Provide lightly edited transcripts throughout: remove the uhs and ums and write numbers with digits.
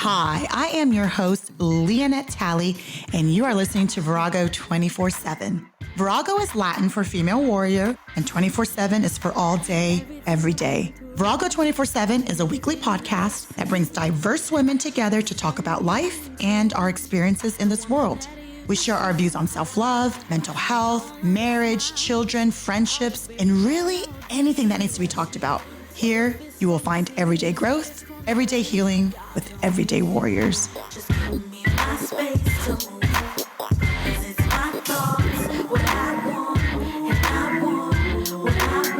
Hi, I am your host, Lyanette Talley, and you are listening to Virago 24/7. Virago is Latin for female warrior, and 24/7 is for all day, every day. Virago 24/7 is a weekly podcast that brings diverse women together to talk about life and our experiences in this world. We share our views on self-love, mental health, marriage, children, friendships, and really anything that needs to be talked about. Here, you will find everyday growth, everyday healing with everyday warriors. Just give me my space to move. 'Cause it's my thoughts, what I want, and I want what I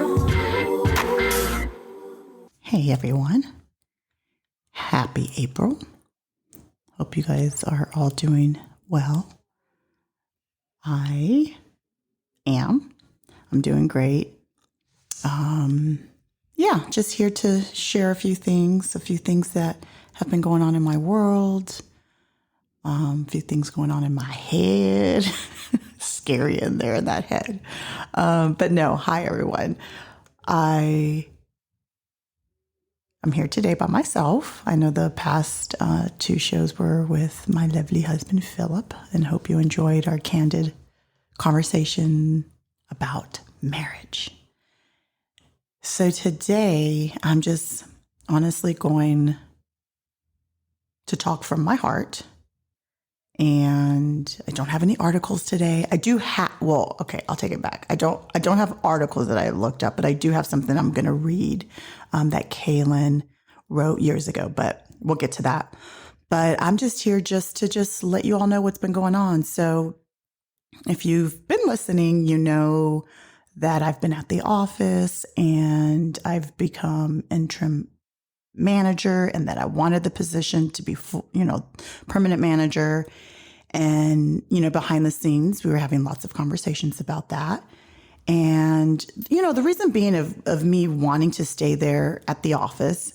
want. Hey everyone. Happy April. Hope you guys are all doing well. I am. I'm doing great. Just here to share a few things that have been going on in my world, a few things going on in my head. Scary in there in that head. But no, hi everyone. I'm here today by myself. I know the past two shows were with my lovely husband, Philip, and hope you enjoyed our candid conversation about marriage. So today, I'm just honestly going to talk from my heart, and I don't have any articles today. I do have, I'll take it back. I don't have articles that I looked up, but I do have something I'm going to read that Kaylin wrote years ago, but we'll get to that. But I'm just here to let you all know what's been going on. So if you've been listening, you know that I've been at the office and I've become interim manager, and that I wanted the position to be permanent manager. And, behind the scenes, we were having lots of conversations about that. And, the reason being of me wanting to stay there at the office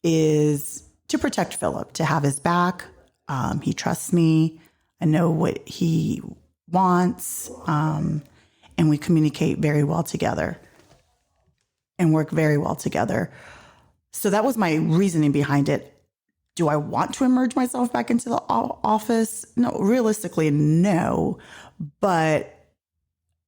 is to protect Philip, to have his back. He trusts me. I know what he wants. And we communicate very well together and work very well together. So that was my reasoning behind it. Do I want to emerge myself back into the office? No, realistically, no. But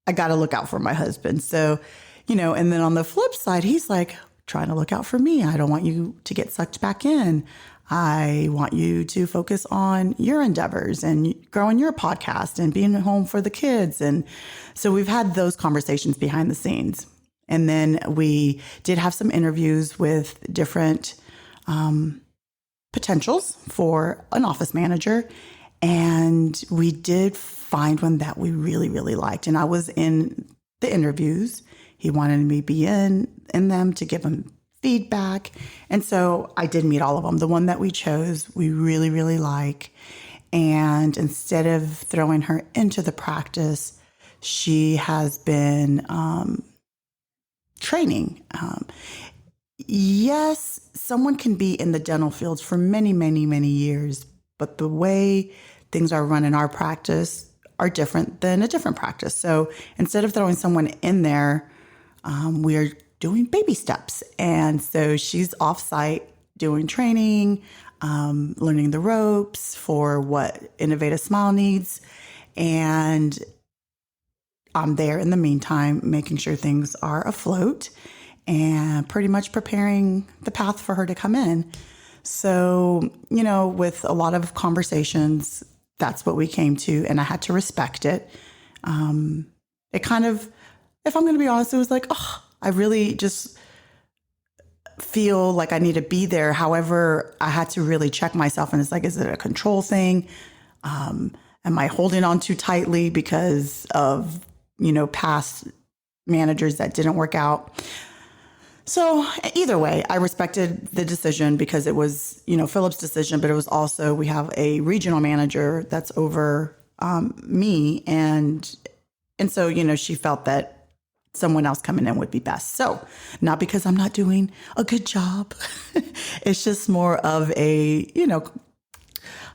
I got to look out for my husband. So, and then on the flip side, he's like trying to look out for me. I don't want you to get sucked back in. I want you to focus on your endeavors and growing your podcast and being at home for the kids. And so we've had those conversations behind the scenes. And then we did have some interviews with different potentials for an office manager. And we did find one that we really, really liked. And I was in the interviews. He wanted me to be in them to give him feedback. And so I did meet all of them. The one that we chose, we really, really like. And instead of throwing her into the practice, she has been training. Yes, someone can be in the dental fields for many, many, many years, but the way things are run in our practice are different than a different practice. So instead of throwing someone in there, we are doing baby steps. And so she's offsite doing training, learning the ropes for what Innovative Smile needs. And I'm there in the meantime, making sure things are afloat and pretty much preparing the path for her to come in. So, with a lot of conversations, that's what we came to, and I had to respect it. It kind of, if I'm going to be honest, it was like, I really just feel like I need to be there. However, I had to really check myself. And it's like, is it a control thing? Am I holding on too tightly because of, past managers that didn't work out? So either way, I respected the decision because it was, Philip's decision, but it was also, we have a regional manager that's over me. And so, she felt that someone else coming in would be best. So not because I'm not doing a good job. It's just more of a,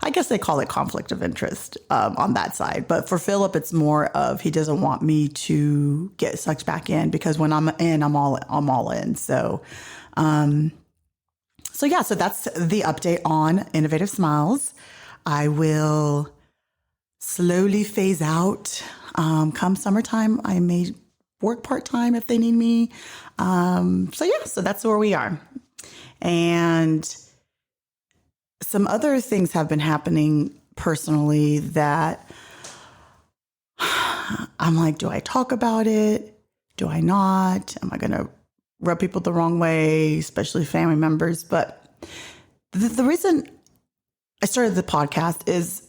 I guess they call it conflict of interest on that side. But for Philip, it's more of he doesn't want me to get sucked back in because when I'm in, I'm all in. So So that's the update on Innovative Smiles. I will slowly phase out. Come summertime, I may work part-time if they need me. So that's where we are. And some other things have been happening personally that I'm like, do I talk about it? Do I not? Am I going to rub people the wrong way, especially family members? But the reason I started the podcast is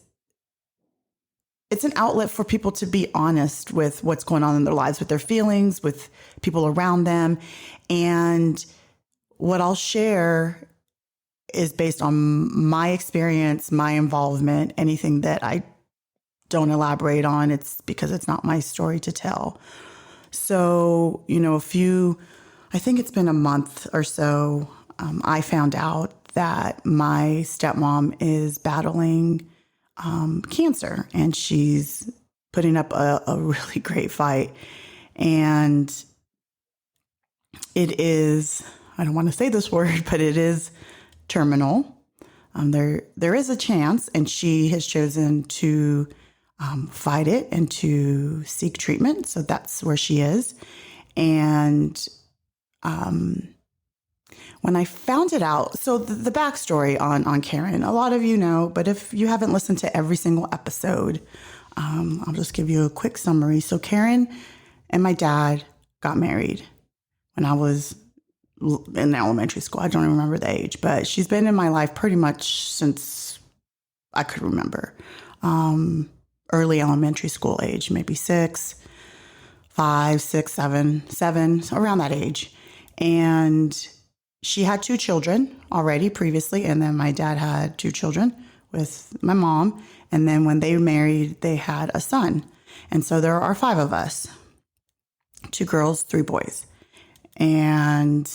it's an outlet for people to be honest with what's going on in their lives, with their feelings, with people around them. And what I'll share is based on my experience, my involvement. Anything that I don't elaborate on, it's because it's not my story to tell. So, I think it's been a month or so, I found out that my stepmom is battling cancer, and she's putting up a really great fight. And it is, I don't want to say this word, but it is terminal. There is a chance, and she has chosen to fight it and to seek treatment. So that's where she is. And when I found it out, so the backstory on Karen, a lot of you know, but if you haven't listened to every single episode, I'll just give you a quick summary. So Karen and my dad got married when I was in elementary school. I don't even remember the age, but she's been in my life pretty much since I could remember. Early elementary school age, maybe 6, 5, 6, 7, around that age. And she had 2 children already previously, and then my dad had 2 children with my mom. And then when they married, they had a son. And so there are 5 of us, 2 girls, 3 boys. And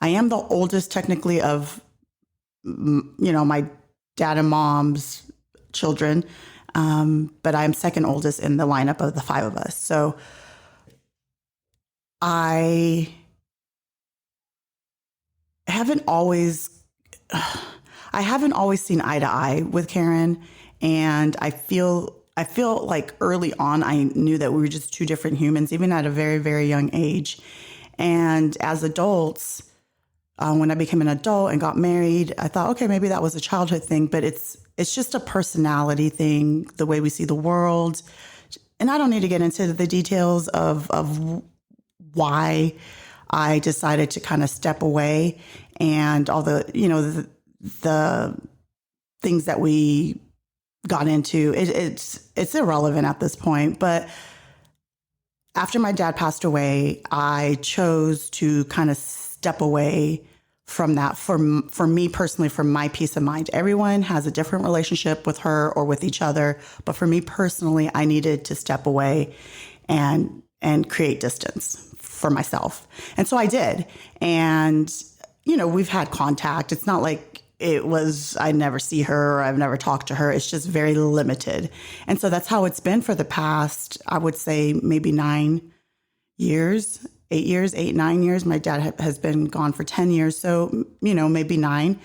I am the oldest technically of, my dad and mom's children. But I'm second oldest in the lineup of the 5 of us. So I haven't always seen eye to eye with Karen. And I feel like early on, I knew that we were just 2 different humans, even at a very, very young age. And as adults, when I became an adult and got married, I thought, okay, maybe that was a childhood thing, but it's just a personality thing, the way we see the world. And I don't need to get into the details of why I decided to kind of step away and all the things that we got into. It's irrelevant at this point. But after my dad passed away, I chose to kind of step away from that for me personally, for my peace of mind. Everyone has a different relationship with her or with each other. But for me personally, I needed to step away and create distance for myself. And so I did. And, we've had contact. It's not like it was, I never see her or I've never talked to her. It's just very limited. And so that's how it's been for the past, I would say maybe 9 years. 8, 9 years. My dad has been gone for 10 years. So, maybe 9.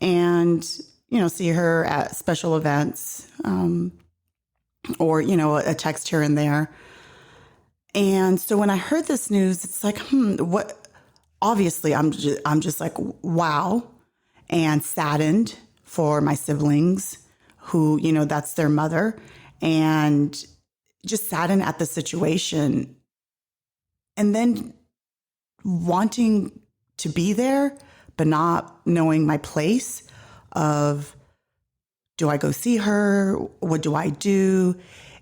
And, see her at special events or, a text here and there. And so when I heard this news, it's like, what? Obviously, I'm just like, wow, and saddened for my siblings who, that's their mother, and just saddened at the situation. And then wanting to be there, but not knowing my place of, do I go see her? What do I do?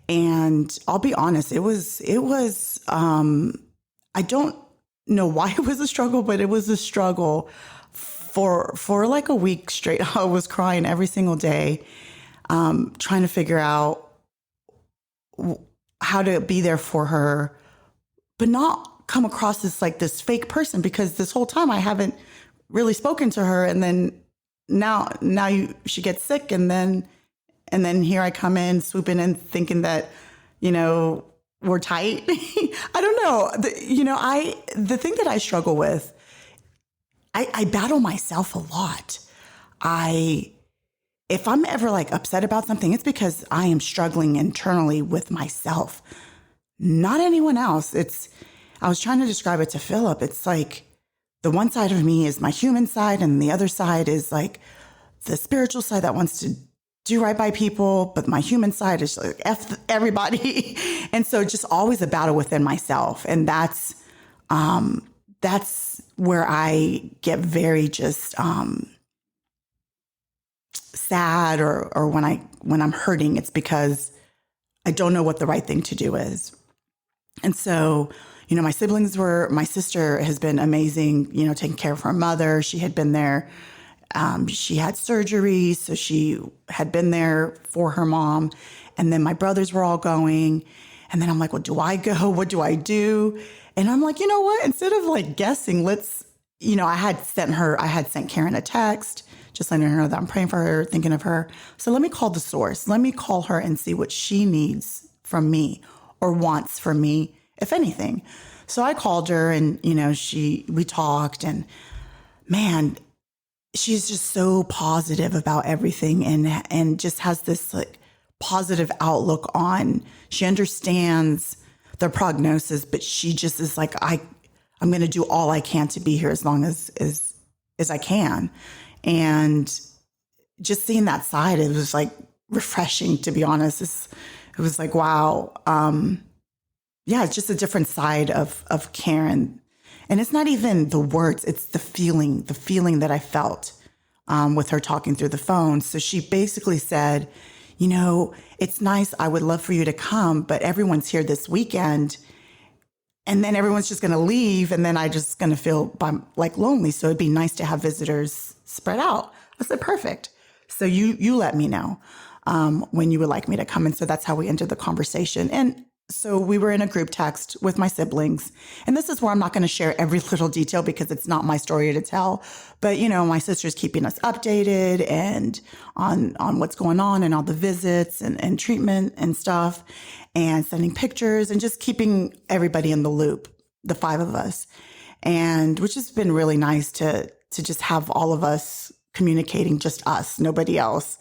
And I'll be honest, it was, I don't know why it was a struggle, but it was a struggle for like a week straight. I was crying every single day, trying to figure out how to be there for her, but not come across as like this fake person, because this whole time I haven't really spoken to her. And then now she gets sick, and then here I come in swooping in thinking that, we're tight. I don't know. The thing that I struggle with I battle myself a lot. If I'm ever like upset about something, it's because I am struggling internally with myself, not anyone else. I was trying to describe it to Philip. It's like the one side of me is my human side, and the other side is like the spiritual side that wants to do right by people, but my human side is like F everybody. And so just always a battle within myself. And that's where I get very just sad, or when I'm hurting, it's because I don't know what the right thing to do is. And so, my sister has been amazing, taking care of her mother. She had been there. She had surgery, so she had been there for her mom. And then my brothers were all going. And then I'm like, well, do I go? What do I do? And I'm like, you know what? Instead of like guessing, I had sent Karen a text, just letting her know that I'm praying for her, thinking of her. So let me call the source. Let me call her and see what she needs from me or wants from me, if anything. So I called her, and, we talked, and man, she's just so positive about everything, and just has this like positive outlook on, she understands the prognosis, but she just is like, I'm going to do all I can to be here as long as I can. And just seeing that side, it was like refreshing, to be honest. It was like, wow. It's just a different side of Karen. And it's not even the words, it's the feeling that I felt with her talking through the phone. So she basically said, it's nice. I would love for you to come, but everyone's here this weekend, and then everyone's just going to leave. And then I just going to feel like lonely. So it'd be nice to have visitors spread out. I said, perfect. So you let me know when you would like me to come. And so that's how we entered the conversation. And so we were in a group text with my siblings. And this is where I'm not going to share every little detail because it's not my story to tell. But, my sister's keeping us updated and on what's going on and all the visits and treatment and stuff, and sending pictures and just keeping everybody in the loop, the 5 of us. And which has been really nice to just have all of us communicating, just us, nobody else.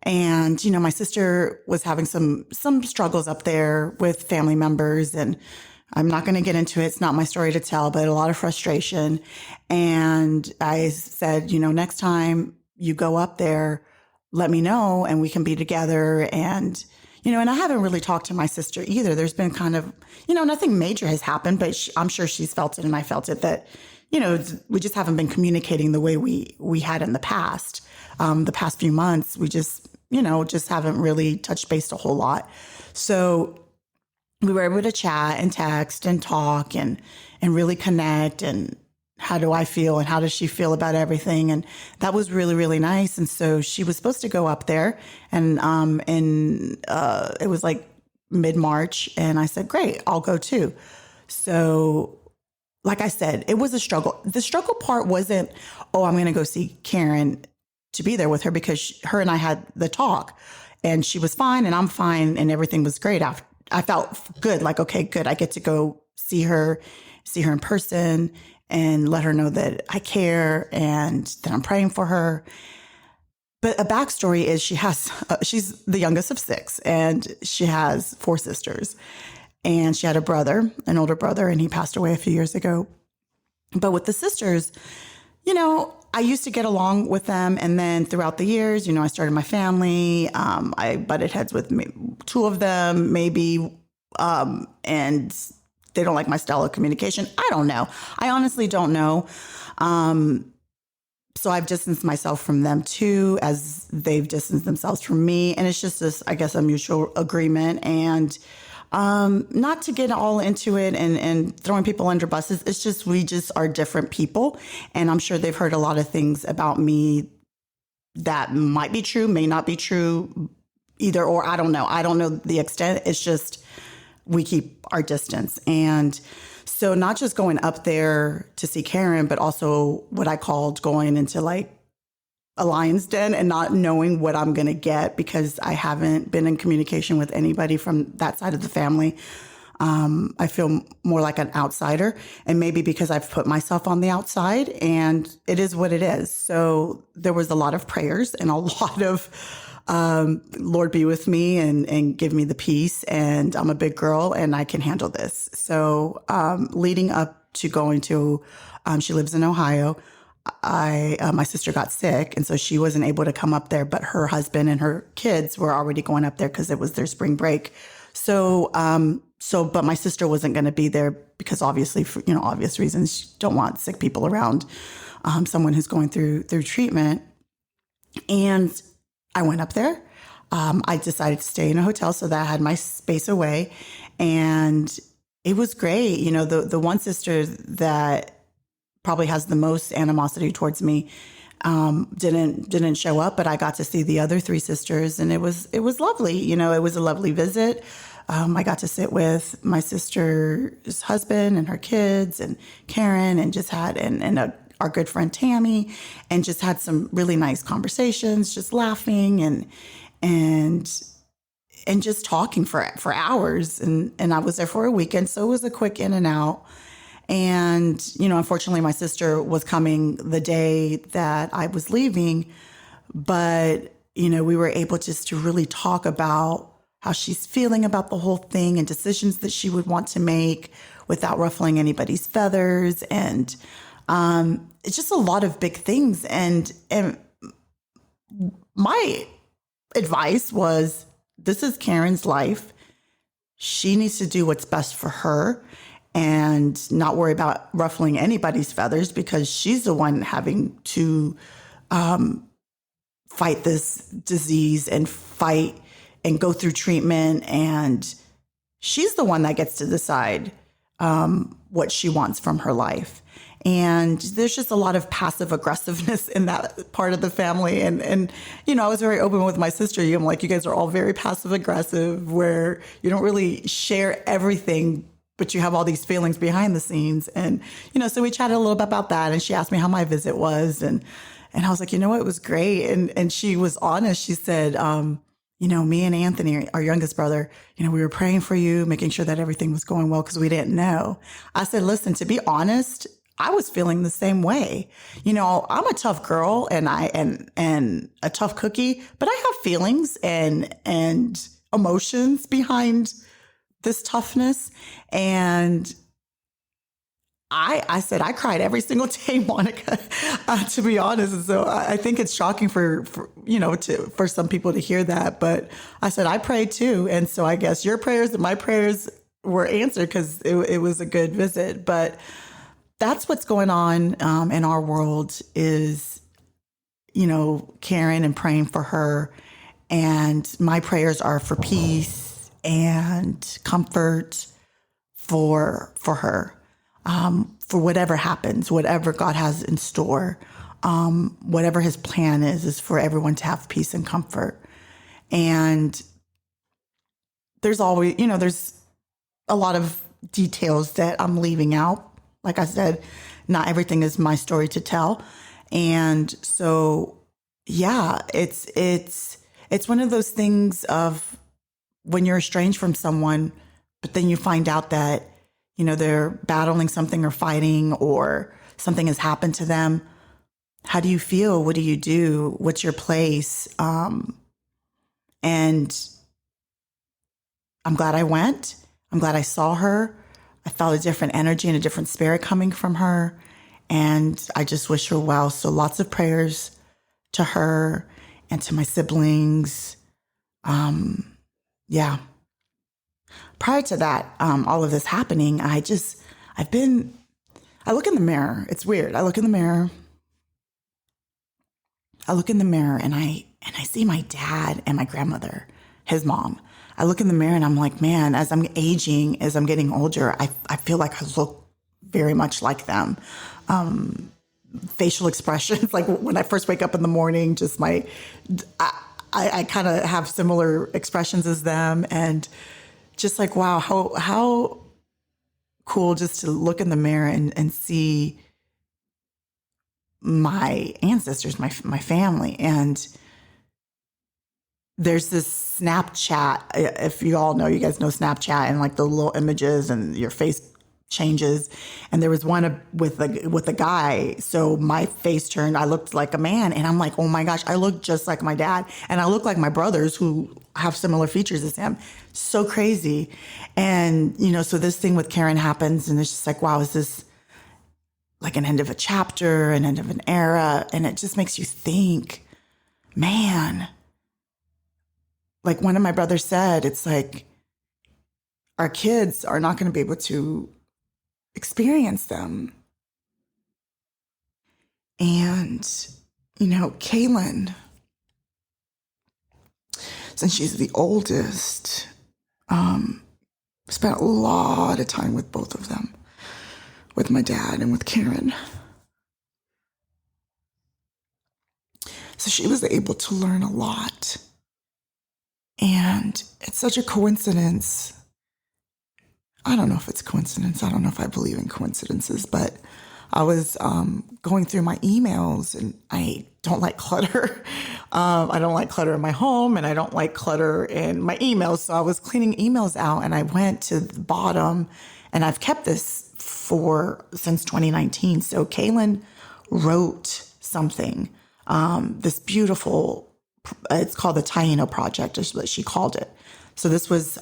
And, my sister was having some struggles up there with family members, and I'm not going to get into it. It's not my story to tell, but a lot of frustration. And I said, next time you go up there, let me know and we can be together. And, and I haven't really talked to my sister either. There's been kind of, nothing major has happened, but I'm sure she's felt it and I felt it, that, we just haven't been communicating the way we had in the past. The past few months, we just haven't really touched base a whole lot. So we were able to chat and text and talk and really connect. And how do I feel and how does she feel about everything? And that was really, really nice. And so she was supposed to go up there, and it was like mid-March. And I said, great, I'll go too. So like I said, it was a struggle. The struggle part wasn't, I'm going to go see Karen to be there with her, because her and I had the talk, and she was fine and I'm fine and everything was great. I felt good, like, okay, good. I get to go see her in person and let her know that I care and that I'm praying for her. But a backstory is she's the youngest of 6, and she has 4 sisters, and she had a brother, an older brother, and he passed away a few years ago. But with the sisters, I used to get along with them. And then throughout the years, I started my family. I butted heads with 2 of them, maybe, and they don't like my style of communication. I don't know. I honestly don't know. So I've distanced myself from them too, as they've distanced themselves from me. And it's just this, I guess, a mutual agreement. And not to get all into it and throwing people under buses. It's just, we just are different people. And I'm sure they've heard a lot of things about me that might be true, may not be true, either or. I don't know. I don't know the extent. It's just, we keep our distance. And so not just going up there to see Karen, but also what I called going into like a lion's den and not knowing what I'm going to get, because I haven't been in communication with anybody from that side of the family. I feel more like an outsider, and maybe because I've put myself on the outside, and it is what it is. So there was a lot of prayers and a lot of Lord be with me and give me the peace. And I'm a big girl and I can handle this. So leading up to going to, she lives in Ohio. My sister got sick, and so she wasn't able to come up there, but her husband and her kids were already going up there because it was their spring break. But my sister wasn't going to be there because obviously, for, obvious reasons, you don't want sick people around, someone who's going through treatment. And I went up there. I decided to stay in a hotel so that I had my space away, and it was great. The one sister that probably has the most animosity towards me didn't show up, but I got to see the other three sisters, and it was lovely. It was a lovely visit. I got to sit with my sister's husband and her kids and Karen, and just had our good friend Tammy, and just had some really nice conversations, just laughing and just talking for hours. And I was there for a weekend, so it was a quick in and out. And, unfortunately, my sister was coming the day that I was leaving, but, we were able just to really talk about how she's feeling about the whole thing and decisions that she would want to make without ruffling anybody's feathers. And it's just a lot of big things. And my advice was, this is Karen's life. She needs to do what's best for her and not worry about ruffling anybody's feathers, because she's the one having to fight this disease and fight and go through treatment. And she's the one that gets to decide what she wants from her life. And there's just a lot of passive aggressiveness in that part of the family. And I was very open with my sister. I'm like, you guys are all very passive aggressive, where you don't really share everything, but you have all these feelings behind the scenes. And, so we chatted a little bit about that. And she asked me how my visit was. And I was like, it was great. And she was honest. She said, me and Anthony, our youngest brother, we were praying for you, making sure that everything was going well, because we didn't know. I said, listen, to be honest, I was feeling the same way. I'm a tough girl and a tough cookie, but I have feelings and emotions behind this toughness. And I said, I cried every single day, Monica, to be honest. And so I think it's shocking for some people to hear that. But I said, I prayed too. And so I guess your prayers and my prayers were answered, because it was a good visit. But that's what's going on in our world is, Karen, and praying for her. And my prayers are for peace and comfort for her. For whatever happens, whatever God has in store, whatever his plan is for everyone to have peace and comfort. And there's always, there's a lot of details that I'm leaving out. Like I said, not everything is my story to tell. And so, yeah, it's one of those things of when you're estranged from someone, but then you find out that, they're battling something or fighting, or something has happened to them. How do you feel? What do you do? What's your place? And I'm glad I went. I'm glad I saw her. I felt a different energy and a different spirit coming from her. And I just wish her well. So lots of prayers to her and to my siblings. Yeah. Prior to that, all of this happening, I look in the mirror. It's weird. I look in the mirror and I see my dad and my grandmother, his mom. I look in the mirror and I'm like, man, as I'm aging, as I'm getting older, I feel like I look very much like them. Facial expressions, like when I first wake up in the morning, I kind of have similar expressions as them. And just like, wow, how cool just to look in the mirror and see my ancestors, my family. And there's this Snapchat. If you all know, you guys know Snapchat and like the little images and your face changes. And there was one with a guy. So my face turned, I looked like a man, and I'm like, oh my gosh, I look just like my dad. And I look like my brothers who have similar features as him. So crazy. And, so this thing with Karen happens, and it's just like, wow, is this like an end of a chapter, an end of an era? And it just makes you think, man, like one of my brothers said, it's like our kids are not going to be able to experience them. And, Kaylin, since she's the oldest, spent a lot of time with both of them, with my dad and with Karen. So she was able to learn a lot. And it's such a coincidence. I don't know if it's coincidence. I don't know if I believe in coincidences, but I was going through my emails, and I don't like clutter. I don't like clutter in my home, and I don't like clutter in my emails. So I was cleaning emails out, and I went to the bottom, and I've kept this since 2019. So Kaylin wrote something, this beautiful, it's called the Taino Project, is what she called it. So this was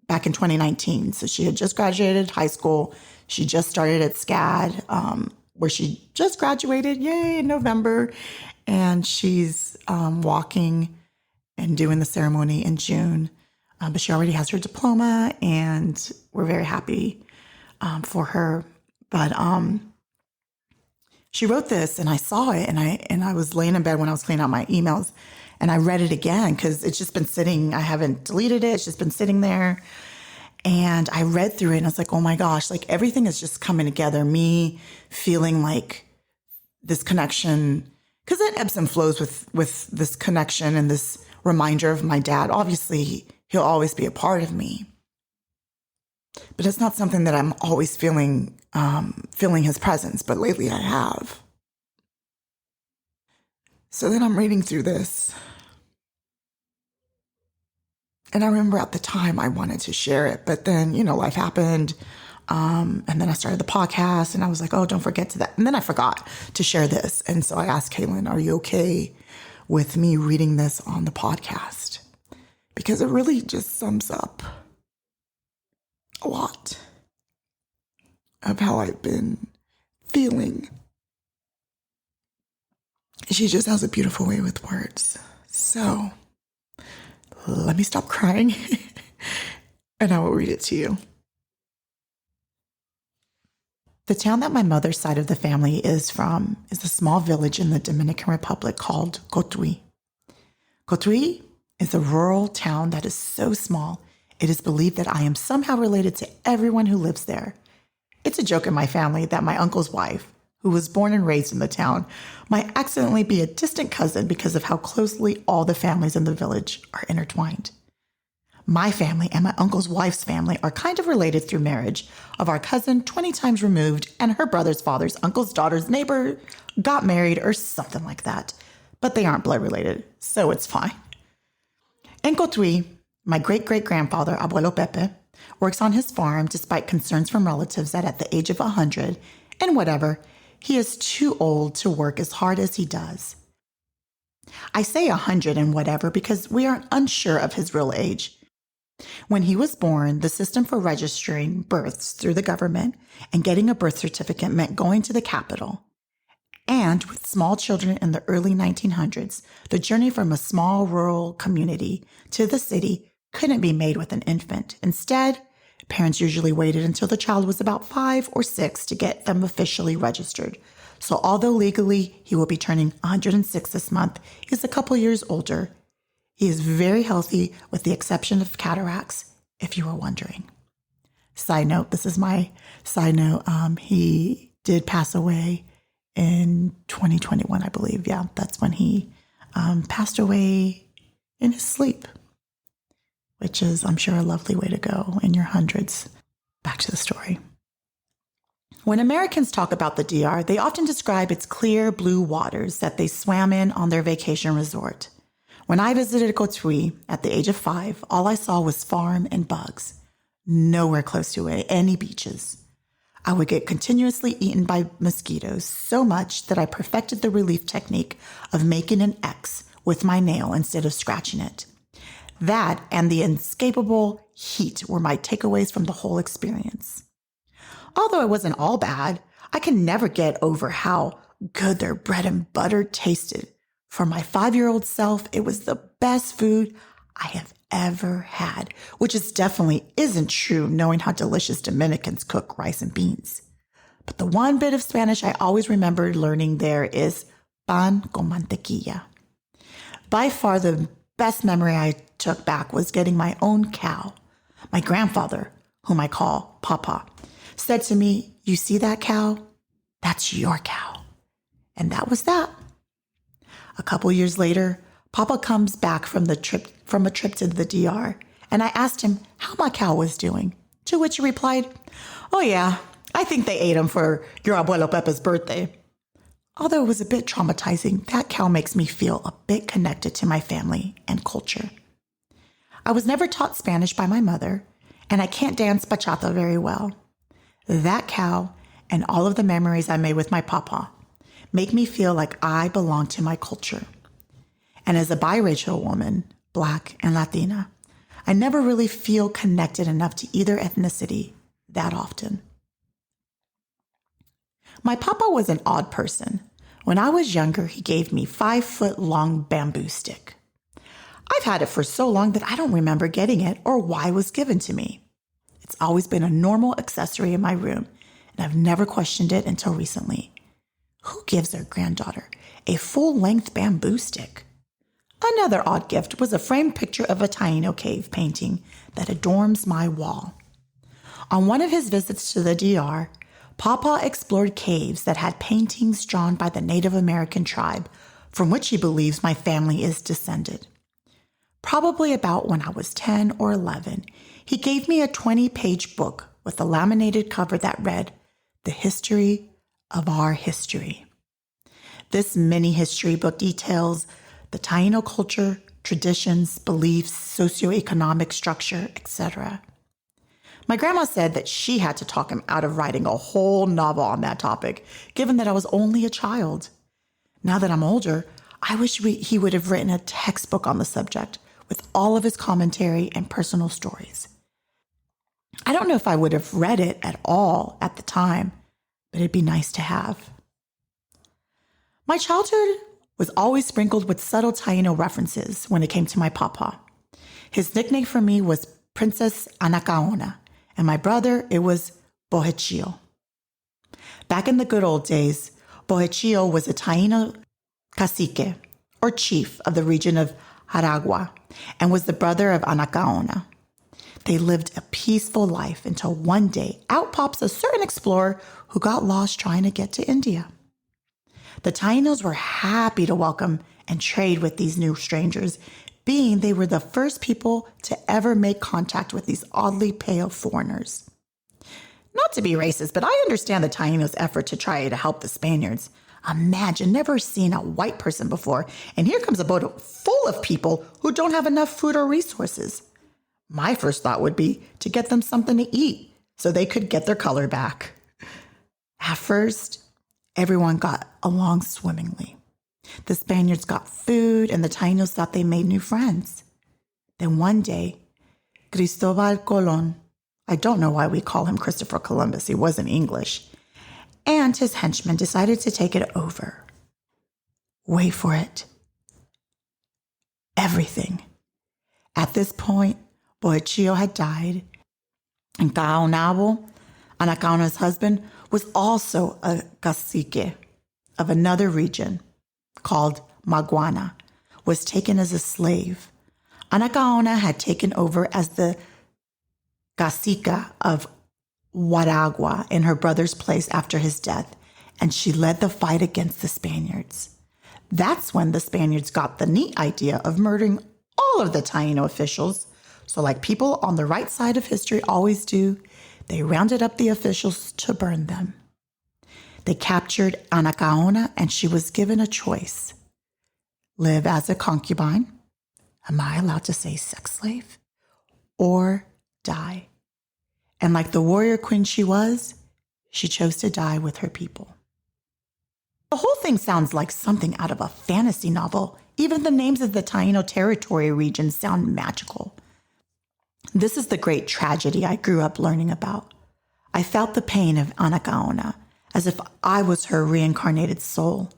back in 2019. So she had just graduated high school. She just started at SCAD, where she just graduated, yay, in November. And she's walking and doing the ceremony in June. But she already has her diploma, and we're very happy for her. But she wrote this, and I saw it, and I was laying in bed when I was cleaning out my emails, and I read it again because it's just been sitting. I haven't deleted it. It's just been sitting there. And I read through it, and I was like, oh my gosh, like everything is just coming together. Me feeling like this connection, because it ebbs and flows with this connection and this reminder of my dad. Obviously, he'll always be a part of me. But it's not something that I'm always feeling his presence. But lately I have. So then I'm reading through this. And I remember at the time I wanted to share it, but then, life happened. And then I started the podcast, and I was like, oh, don't forget to that. And then I forgot to share this. And so I asked Kaylin, are you okay with me reading this on the podcast? Because it really just sums up a lot of how I've been feeling. She just has a beautiful way with words. So let me stop crying and I will read it to you. The town that my mother's side of the family is from is a small village in the Dominican Republic called Cotuí. Cotuí is a rural town that is so small, it is believed that I am somehow related to everyone who lives there. It's a joke in my family that my uncle's wife, who was born and raised in the town, might accidentally be a distant cousin because of how closely all the families in the village are intertwined. My family and my uncle's wife's family are kind of related through marriage of our cousin 20 times removed, and her brother's father's uncle's daughter's neighbor got married or something like that. But they aren't blood related, so it's fine. In Cotuí, my great-great-grandfather, Abuelo Pepe, works on his farm despite concerns from relatives that at the age of 100, and whatever, he is too old to work as hard as he does. I say 100 and whatever because we are unsure of his real age. When he was born, the system for registering births through the government and getting a birth certificate meant going to the capital. And with small children in the early 1900s, the journey from a small rural community to the city couldn't be made with an infant. Instead, parents usually waited until the child was about 5 or 6 to get them officially registered. So although legally he will be turning 106 this month, he's a couple years older. He is very healthy with the exception of cataracts, if you were wondering. Side note, this is my side note. He did pass away in 2021, I believe. Yeah, that's when he passed away in his sleep, which is, I'm sure, a lovely way to go in your hundreds. Back to the story. When Americans talk about the DR, they often describe its clear blue waters that they swam in on their vacation resort. When I visited Cotuí at the age of 5, all I saw was farm and bugs. Nowhere close to any beaches. I would get continuously eaten by mosquitoes so much that I perfected the relief technique of making an X with my nail instead of scratching it. That and the inescapable heat were my takeaways from the whole experience. Although it wasn't all bad, I can never get over how good their bread and butter tasted. For my 5-year-old self, it was the best food I have ever had, which is definitely isn't true knowing how delicious Dominicans cook rice and beans. But the one bit of Spanish I always remember learning there is pan con mantequilla. By far the best memory I took back was getting my own cow. My grandfather, whom I call Papa, said to me, "You see that cow? That's your cow." And that was that. A couple years later, Papa comes back from a trip to the DR, and I asked him how my cow was doing, to which he replied, "Oh yeah, I think they ate him for your abuelo Pepe's birthday." Although it was a bit traumatizing, that cow makes me feel a bit connected to my family and culture. I was never taught Spanish by my mother, and I can't dance bachata very well. That cow and all of the memories I made with my papa make me feel like I belong to my culture. And as a biracial woman, Black and Latina, I never really feel connected enough to either ethnicity that often. My papa was an odd person. When I was younger, he gave me 5-foot-long bamboo stick. I've had it for so long that I don't remember getting it or why it was given to me. It's always been a normal accessory in my room, and I've never questioned it until recently. Who gives their granddaughter a full-length bamboo stick? Another odd gift was a framed picture of a Taino cave painting that adorns my wall. On one of his visits to the DR, Papa explored caves that had paintings drawn by the Native American tribe from which he believes my family is descended. Probably about when I was 10 or 11, he gave me a 20-page book with a laminated cover that read, "The History of Our History." This mini history book details the Taino culture, traditions, beliefs, socioeconomic structure, etc. My grandma said that she had to talk him out of writing a whole novel on that topic, given that I was only a child. Now that I'm older, I wish he would have written a textbook on the subject with all of his commentary and personal stories. I don't know if I would have read it at all at the time, but it'd be nice to have. My childhood was always sprinkled with subtle Taino references when it came to my papa. His nickname for me was Princess Anacaona, and my brother, it was Bohechio. Back in the good old days, Bohechio was a Taino cacique, or chief of the region of Aragua, and was the brother of Anacaona. They lived a peaceful life until one day out pops a certain explorer who got lost trying to get to India. The Tainos were happy to welcome and trade with these new strangers, being they were the first people to ever make contact with these oddly pale foreigners. Not to be racist, but I understand the Tainos' effort to try to help the Spaniards. Imagine never seeing a white person before, and here comes a boat full of people who don't have enough food or resources. My first thought would be to get them something to eat so they could get their color back. At first, everyone got along swimmingly. The Spaniards got food, and the Tainos thought they made new friends. Then one day, Cristobal Colon, I don't know why we call him Christopher Columbus, he wasn't English, and his henchmen decided to take it over. Wait for it. Everything. At this point, Bohechio had died, and Caonabo, Anacaona's husband, was also a cacique of another region called Maguana, was taken as a slave. Anacaona had taken over as the cacica of Huaragua in her brother's place after his death, and she led the fight against the Spaniards. That's when the Spaniards got the neat idea of murdering all of the Taino officials. So like people on the right side of history always do, they rounded up the officials to burn them. They captured Anacaona, and she was given a choice: live as a concubine Am I allowed to say sex slave or die? And like the warrior queen she was, she chose to die with her people. The whole thing sounds like something out of a fantasy novel. Even the names of the Taino territory regions sound magical. This is the great tragedy I grew up learning about. I felt the pain of Anakaona as if I was her reincarnated soul.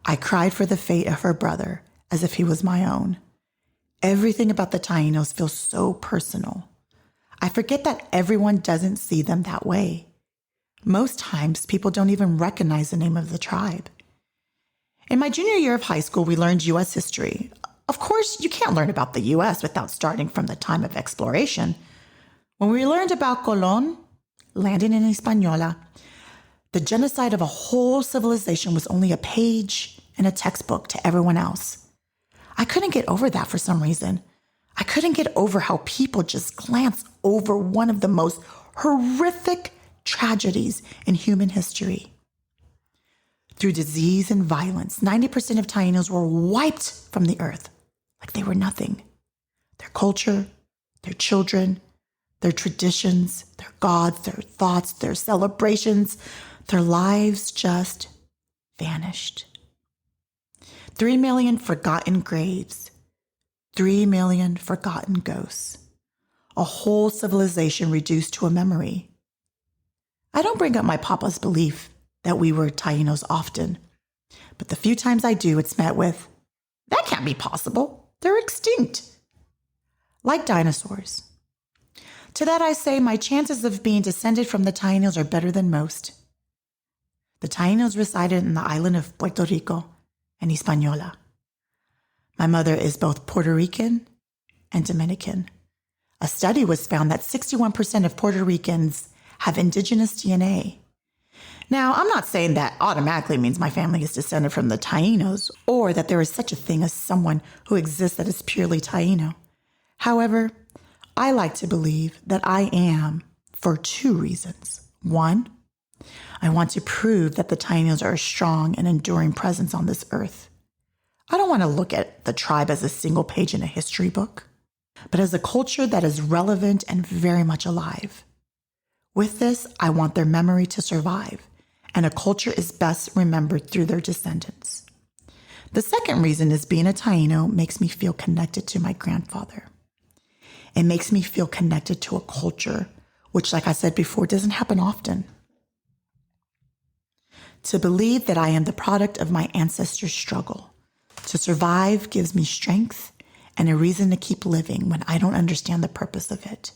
I cried for the fate of her brother as if he was my own. Everything about the Tainos feels so personal. I forget that everyone doesn't see them that way. Most times, people don't even recognize the name of the tribe. In my junior year of high school, we learned U.S. history. Of course, you can't learn about the U.S. without starting from the time of exploration. When we learned about Colón landing in Hispaniola, the genocide of a whole civilization was only a page in a textbook to everyone else. I couldn't get over that for some reason. I couldn't get over how people just glance over one of the most horrific tragedies in human history. Through disease and violence, 90% of Tainos were wiped from the earth like they were nothing. Their culture, their children, their traditions, their gods, their thoughts, their celebrations, their lives just vanished. 3 million forgotten graves, 3 million forgotten ghosts, a whole civilization reduced to a memory. I don't bring up my papa's belief that we were Tainos often, but the few times I do, it's met with, that can't be possible. They're extinct. Like dinosaurs. To that I say my chances of being descended from the Tainos are better than most. The Tainos resided in the island of Puerto Rico and Hispaniola. My mother is both Puerto Rican and Dominican. A study was found that 61% of Puerto Ricans have indigenous DNA. Now, I'm not saying that automatically means my family is descended from the Tainos or that there is such a thing as someone who exists that is purely Taino. However, I like to believe that I am for 2 reasons. 1, I want to prove that the Tainos are a strong and enduring presence on this earth. I don't want to look at the tribe as a single page in a history book, but as a culture that is relevant and very much alive. With this, I want their memory to survive, and a culture is best remembered through their descendants. The second reason is being a Taino makes me feel connected to my grandfather. It makes me feel connected to a culture, which, like I said before, doesn't happen often. To believe that I am the product of my ancestors' struggle. To survive gives me strength and a reason to keep living when I don't understand the purpose of it.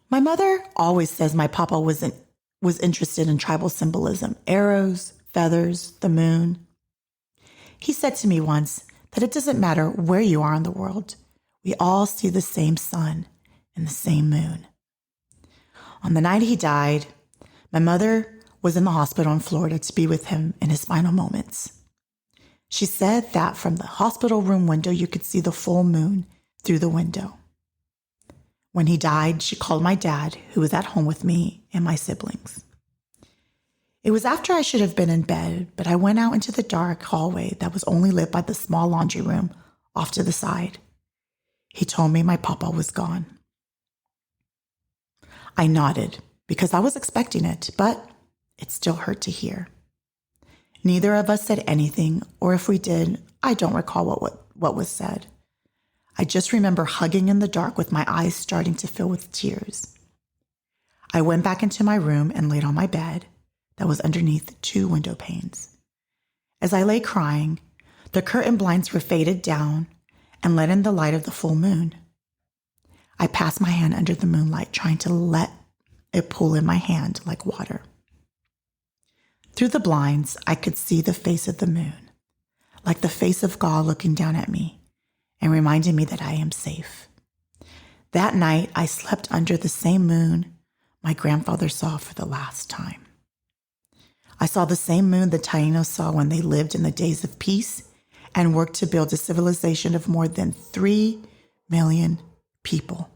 My mother always says my papa was interested in tribal symbolism, arrows, feathers, the moon. He said to me once that it doesn't matter where you are in the world, we all see the same sun and the same moon. On the night he died, my mother was in the hospital in Florida to be with him in his final moments. She said that from the hospital room window, you could see the full moon through the window. When he died, she called my dad, who was at home with me and my siblings. It was after I should have been in bed, but I went out into the dark hallway that was only lit by the small laundry room off to the side. He told me my papa was gone. I nodded because I was expecting it, but it still hurt to hear. Neither of us said anything, or if we did, I don't recall what was said. I just remember hugging in the dark with my eyes starting to fill with tears. I went back into my room and laid on my bed that was underneath 2 window panes. As I lay crying, the curtain blinds were faded down and let in the light of the full moon. I passed my hand under the moonlight, trying to let it pool in my hand like water. Through the blinds, I could see the face of the moon, like the face of God looking down at me and reminding me that I am safe. That night, I slept under the same moon my grandfather saw for the last time. I saw the same moon the Tainos saw when they lived in the days of peace and worked to build a civilization of more than 3 million people.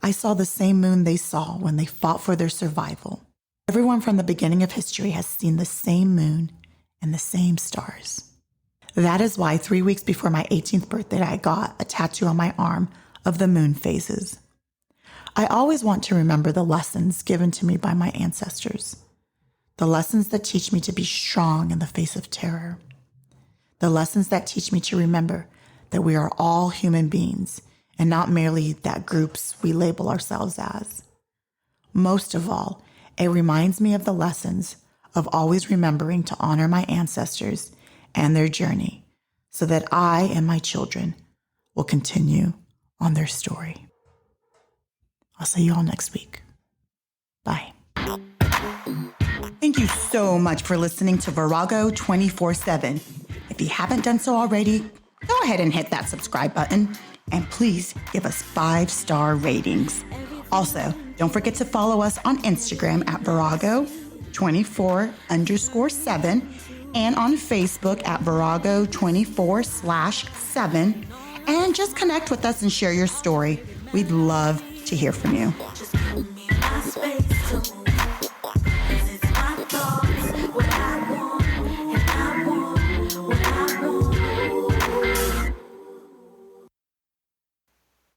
I saw the same moon they saw when they fought for their survival. Everyone from the beginning of history has seen the same moon and the same stars. That is why 3 weeks before my 18th birthday, I got a tattoo on my arm of the moon phases. I always want to remember the lessons given to me by my ancestors, the lessons that teach me to be strong in the face of terror, the lessons that teach me to remember that we are all human beings and not merely that groups we label ourselves as. Most of all, it reminds me of the lessons of always remembering to honor my ancestors and their journey so that I and my children will continue on their story. I'll see you all next week. Bye. Thank you so much for listening to Virago 24/7. If you haven't done so already, go ahead and hit that subscribe button and please give us 5-star ratings. Also, don't forget to follow us on Instagram at Virago24_7 and on Facebook at Virago24/7. And just connect with us and share your story. We'd love to hear from you.